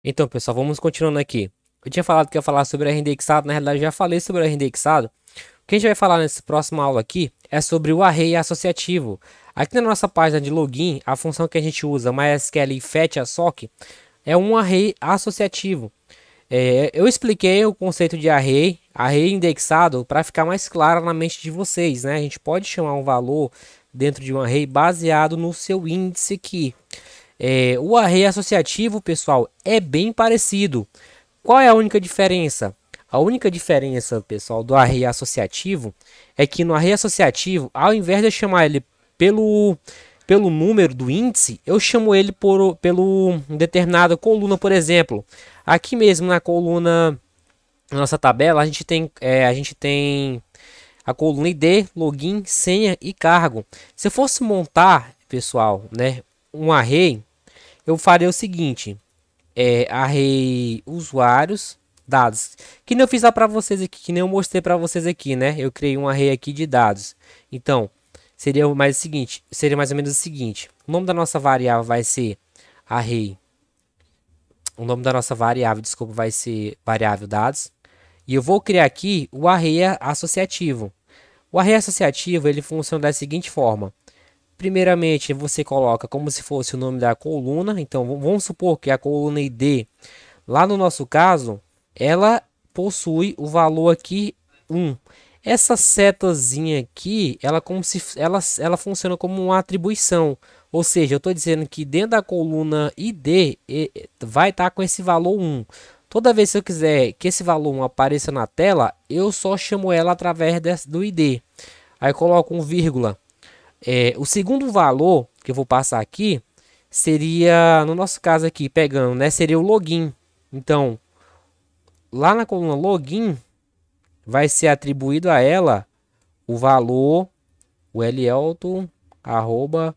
Então, pessoal, vamos continuando aqui. Eu tinha falado que ia falar sobre R indexado, na realidade eu já falei sobre o R indexado. O que a gente vai falar nessa próxima aula aqui é sobre o array associativo. Aqui na nossa página de login, a função que a gente usa, MySQL e fetch é um array associativo. Eu expliquei o conceito de array indexado, para ficar mais claro na mente de vocês, né? A gente pode chamar um valor dentro de um array baseado no seu índice aqui. O array associativo, pessoal, é bem parecido. Qual é a única diferença? A única diferença, pessoal, do array associativo é que no array associativo, ao invés de eu chamar ele pelo, pelo número do índice, eu chamo ele pelo determinada coluna, por exemplo. Aqui mesmo na coluna, na nossa tabela, a gente tem a coluna ID, login, senha e cargo. Se eu fosse montar, pessoal, né, um array, eu faria o seguinte: array usuários, dados. Que nem eu fiz lá para vocês aqui, que nem eu mostrei para vocês aqui, né? Eu criei um array aqui de dados. Então, seria mais ou menos o seguinte: o nome da nossa variável vai ser array. O nome da nossa variável, desculpa, vai ser variável dados. E eu vou criar aqui o array associativo. O array associativo, ele funciona da seguinte forma: primeiramente, você coloca como se fosse o nome da coluna. Então, vamos supor que a coluna ID, lá no nosso caso, ela possui o valor aqui 1. Essa setazinha aqui, ela funciona como uma atribuição. Ou seja, eu estou dizendo que dentro da coluna ID vai estar com esse valor 1. Toda vez que eu quiser que esse valor 1 apareça na tela, eu só chamo ela através do ID. Aí eu coloco um vírgula. O segundo valor que eu vou passar aqui seria, no nosso caso aqui, pegando, né, seria o login. Então, lá na coluna login, vai ser atribuído a ela o valor, o lelton, arroba,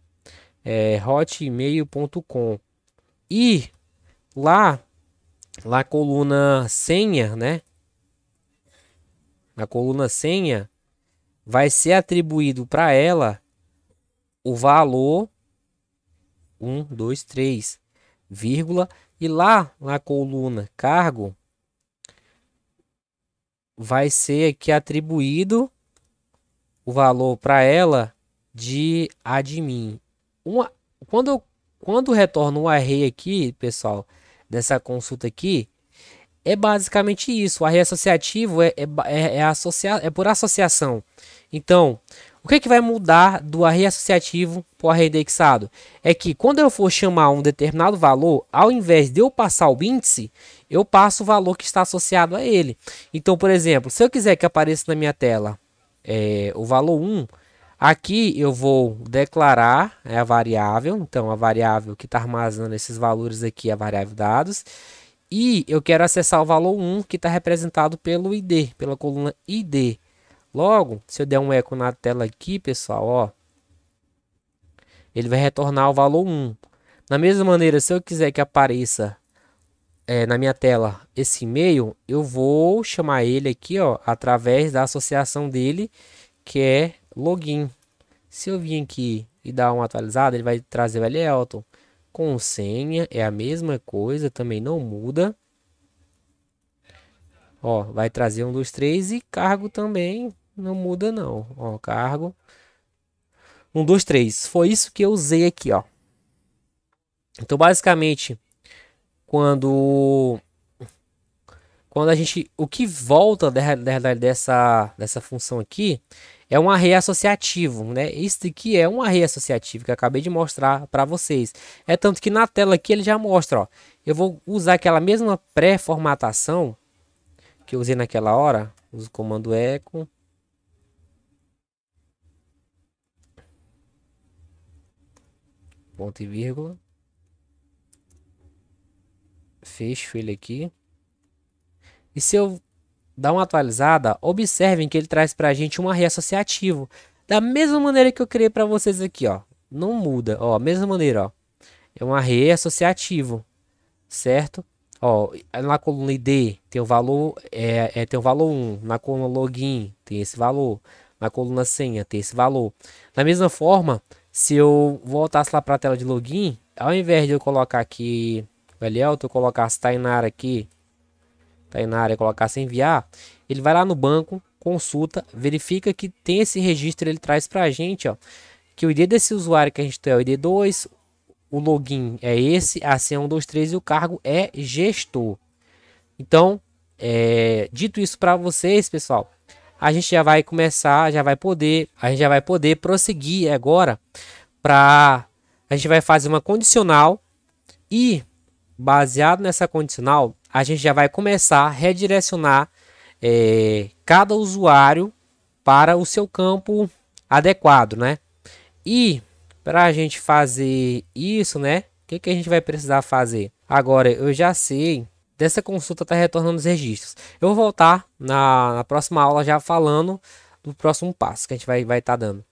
hotmail.com. E lá, na coluna senha, né, na coluna senha, vai ser atribuído para ela o valor 1, 2, 3, vírgula, e lá na coluna cargo vai ser aqui atribuído o valor para ela de admin. Uma, quando retorna um array aqui, pessoal, dessa consulta aqui, é basicamente isso. O array associativo é por associação. Então, o que vai mudar do array associativo para o array indexado? É que quando eu for chamar um determinado valor, ao invés de eu passar o índice, eu passo o valor que está associado a ele. Então, por exemplo, se eu quiser que apareça na minha tela o valor 1, aqui eu vou declarar a variável. Então, a variável que está armazenando esses valores aqui é a variável dados. E eu quero acessar o valor 1 que está representado pelo ID, pela coluna ID. Logo, se eu der um eco na tela aqui, pessoal, ó, ele vai retornar o valor 1. Da mesma maneira, se eu quiser que apareça na minha tela esse e-mail, eu vou chamar ele aqui, ó, através da associação dele, que é login. Se eu vir aqui e dar uma atualizada, ele vai trazer o Elton. Com senha é a mesma coisa, também não muda. Ó, vai trazer 1, 2, 3 e cargo também não muda não. Ó, cargo 1, 2, 3. Foi isso que eu usei aqui, ó. Então, basicamente, quando quando a gente, o que volta dessa função aqui é um array associativo, né? Isso aqui é um array associativo que eu acabei de mostrar para vocês. É tanto que na tela aqui ele já mostra, ó. Eu vou usar aquela mesma pré-formatação que eu usei naquela hora. Uso o comando echo. Ponto e vírgula. Fecho ele aqui. E se eu dar uma atualizada, observem que ele traz para a gente um array associativo. Da mesma maneira que eu criei para vocês aqui, ó. Não muda, ó. Mesma maneira, ó. É um array associativo, certo? Ó, na coluna ID tem o valor, tem o valor 1. Na coluna login tem esse valor. Na coluna senha tem esse valor. Da mesma forma, se eu voltasse lá para a tela de login, ao invés de eu colocar aqui o Elielto, eu colocasse Tainara aqui, Tainara, colocasse enviar, ele vai lá no banco, consulta, verifica que tem esse registro, ele traz pra gente, ó, que o ID desse usuário que a gente tem é o ID2, o login é esse, a senha 123 e o cargo é gestor. Então, dito isso para vocês, pessoal, a gente já vai começar, a gente já vai poder prosseguir agora para a gente vai fazer uma condicional e baseado nessa condicional, a gente já vai começar a redirecionar cada usuário para o seu campo adequado, né? E para a gente fazer isso, né? O que a gente vai precisar fazer? Agora, eu já sei dessa consulta está retornando os registros. Eu vou voltar na próxima aula já falando do próximo passo que a gente vai estar dando.